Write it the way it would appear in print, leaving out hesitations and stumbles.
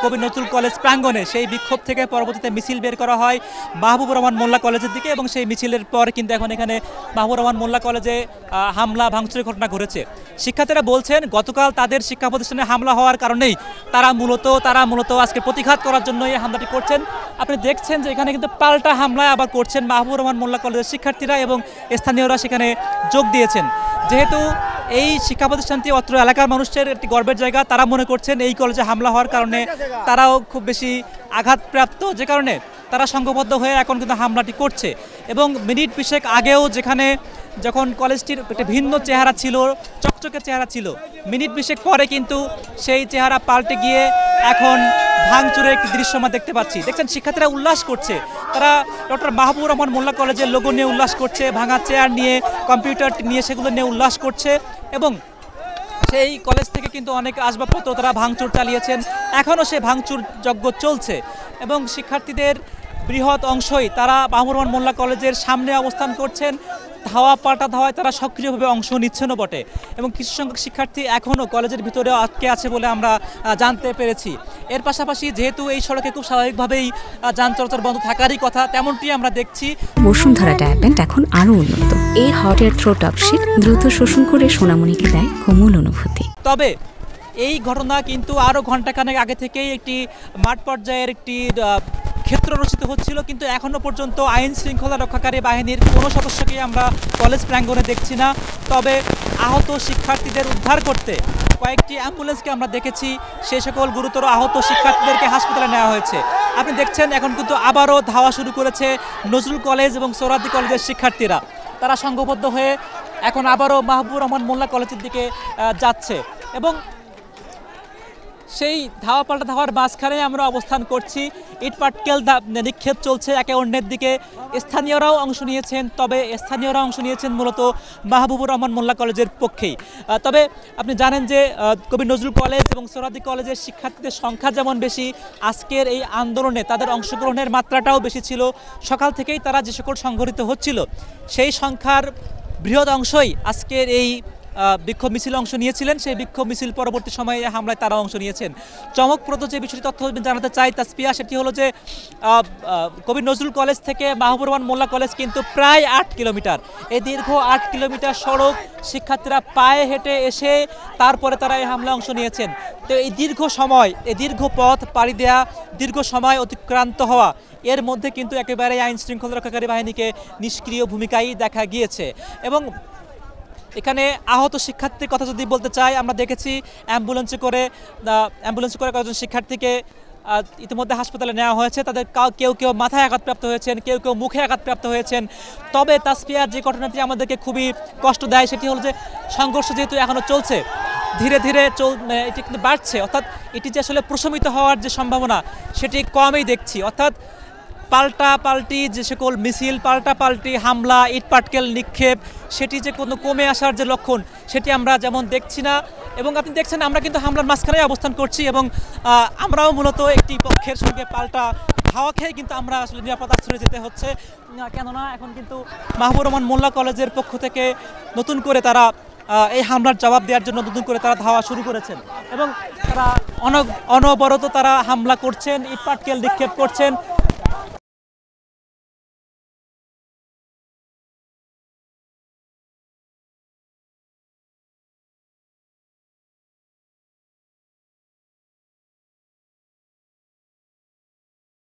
কবি নজরুল কলেজ প্রাঙ্গণে, সেই বিক্ষোভ থেকে পরবর্তীতে মিছিল বের করা হয় মাহবুবুর রহমান মোল্লা কলেজের দিকে, এবং সেই মিছিলের পর কিন্তু এখন এখানে মাহবুবুর রহমান মোল্লা কলেজে হামলা ভাঙচুরের ঘটনা ঘটেছে। শিক্ষার্থীরা বলছেন গতকাল তাদের শিক্ষা প্রতিষ্ঠানে হামলা হওয়ার কারণেই তারা মূলত আজকে প্রতিঘাত করার জন্য এই হামলাটি করছেন। আপনি দেখছেন যে এখানে কিন্তু পাল্টা হামলায় আবার করছেন মাহবুবুর রহমান মোল্লা কলেজের শিক্ষার্থীরা এবং স্থানীয়রা সেখানে যোগ দিয়েছেন। যেহেতু এই শিক্ষা প্রতিষ্ঠানটি অত্র এলাকার মানুষের একটি গর্বের জায়গা, তারা মনে করছেন এই কলেজে হামলা হওয়ার কারণে তারাও খুব বেশি আঘাতপ্রাপ্ত, যে কারণে তারা সংঘবদ্ধ হয়ে এখন কিন্তু হামলাটি করছে। এবং মিনিট বিশেক আগেও যখন কলেজটির একটা ভিন্ন চেহারা ছিল, চকচকে চেহারা ছিল, মিনিট বিশেক পরে কিন্তু সেই চেহারা পাল্টে গিয়ে এখন ভাঙচুরের একটি দৃশ্য আমরা দেখতে পাচ্ছি। দেখছেন শিক্ষার্থীরা উল্লাস করছে, তারা ডক্টর মাহবুবুর রহমান মোল্লা কলেজের লোগো নিয়ে উল্লাস করছে, ভাঙা চেয়ার নিয়ে, কম্পিউটার নিয়ে সেগুলো নিয়ে উল্লাস করছে। এবং সেই কলেজ থেকে কিন্তু অনেক আসবাবপত্র তারা ভাঙচুর চালিয়েছেন, এখনও সেই ভাঙচুর যজ্ঞ চলছে। এবং শিক্ষার্থীদের বৃহৎ অংশই তারা মাহবুবুর রহমান মোল্লা কলেজের সামনে অবস্থান করছেন, ধাওয়া পাল্টা ধাওয়ায় তারা সক্রিয়ভাবে অংশ নিচ্ছেনও বটে। এবং কিছু সংখ্যক শিক্ষার্থী এখনও কলেজের ভিতরে আটকে আছে বলে আমরা জানতে পেরেছি। এর পাশাপাশি যেহেতু এই সড়কে খুব স্বাভাবিকভাবেই যান চলাচল বন্ধ থাকারই কথা, তেমনটি আমরা দেখছি। বসুন্ধরা ডায়াপেন্ট এখন আরও উন্নত। এই হট এয়ার থ্রো টপশিট দ্রুত শোষণ করে সোনামণিকে দেয় কোমল অনুভূতি। তবে এই ঘটনা কিন্তু আরও ঘণ্টাখানেক আগে থেকেই একটি মাঠ পর্যায়ের একটি ক্ষেত্র রচিত হচ্ছিল, কিন্তু এখনও পর্যন্ত আইন শৃঙ্খলা রক্ষাকারী বাহিনীর কোনো সদস্যকেই আমরা কলেজ প্রাঙ্গণে দেখছি না। তবে আহত শিক্ষার্থীদের উদ্ধার করতে কয়েকটি অ্যাম্বুলেন্সকে আমরা দেখেছি, সেই সকল গুরুতর আহত শিক্ষার্থীদেরকে হাসপাতালে নেওয়া হয়েছে। আপনি দেখছেন এখন কিন্তু আবারও ধাওয়া শুরু করেছে নজরুল কলেজ এবং সোহরাওয়ার্দী কলেজের শিক্ষার্থীরা, তারা সংঘবদ্ধ হয়ে এখন আবারও মাহবুবুর রহমান মোল্লা কলেজের দিকে যাচ্ছে। এবং সেই ধাওয়া পাল্টা ধাওয়ার মাঝখানে আমরা অবস্থান করছি, ইট পাটকেল নিক্ষেপ চলছে একে অন্যের দিকে। স্থানীয়রাও অংশ নিয়েছেন, তবে স্থানীয়রা অংশ নিয়েছেন মূলত মাহবুবুর রহমান মোল্লা কলেজের পক্ষেই। তবে আপনি জানেন যে কবি নজরুল কলেজ এবং সোহরাওয়ার্দী কলেজের শিক্ষার্থীদের সংখ্যা যেমন বেশি, আজকের এই আন্দোলনে তাদের অংশগ্রহণের মাত্রাটাও বেশি ছিল। সকাল থেকেই তারা যে সকল সংগঠিত হচ্ছিল, সেই সংখ্যার বৃহৎ অংশই আজকের এই বিক্ষোভ মিছিলে অংশ নিয়েছিলেন। সেই বিক্ষোভ মিছিল পরবর্তী সময়ে হামলায় তারা অংশ নিয়েছেন। চমকপ্রদ যে বিষয়টি তথ্য জানাতে চাই তাসপিয়া, সেটি হলো যে কবি নজরুল কলেজ থেকে মাহবুবুর রহমান মোল্লা কলেজ কিন্তু প্রায় 8 কিলোমিটার, এই দীর্ঘ 8 কিলোমিটার সড়ক শিক্ষার্থীরা পায়ে হেঁটে এসে তারপরে তারা এই হামলায় অংশ নিয়েছেন। তো এই দীর্ঘ পথ পাড়ি দেওয়া, দীর্ঘ সময় অতিক্রান্ত হওয়া, এর মধ্যে কিন্তু একেবারে আইন শৃঙ্খলা রক্ষাকারী বাহিনীকে নিষ্ক্রিয় ভূমিকাই দেখা গিয়েছে। এবং এখানে আহত শিক্ষার্থীর কথা যদি বলতে চাই, আমরা দেখেছি অ্যাম্বুলেন্সে করে কয়েকজন শিক্ষার্থীকে ইতিমধ্যে হাসপাতালে নেওয়া হয়েছে। তাদের কেউ মাথায় আঘাতপ্রাপ্ত হয়েছেন, কেউ মুখে আঘাতপ্রাপ্ত হয়েছেন। তবে তাসপিয়া, যে ঘটনাটি আমাদেরকে খুবই কষ্ট দেয় সেটি হলো যে সংঘর্ষ যেহেতু এখনও চলছে, ধীরে ধীরে এটি কিন্তু বাড়ছে, অর্থাৎ এটি যে আসলে প্রশমিত হওয়ার যে সম্ভাবনা সেটি কমই দেখছি। অর্থাৎ পাল্টাপাল্টি যে সকল মিছিল, পাল্টাপাল্টি হামলা, ইট পাটকেল নিক্ষেপ, সেটি যে কোনো কমে আসার যে লক্ষণ সেটি আমরা যেমন দেখছি না। এবং আপনি দেখছেন আমরা কিন্তু হামলার মাঝখানে অবস্থান করছি, এবং আমরাও মূলত একটি পক্ষের সঙ্গে পাল্টা হাওয়া খেয়ে কিন্তু আমরা আসলে নিরাপদ আশ্রয়ে যেতে হচ্ছে। কেননা এখন কিন্তু মাহবুবুর রহমান মোল্লা কলেজের পক্ষ থেকে নতুন করে তারা এই হামলার জবাব দেওয়ার জন্য নতুন করে তারা ধাওয়া শুরু করেছেন, এবং তারা অনবরত তারা হামলা করছেন, ইট পাটকেল নিক্ষেপ করছেন।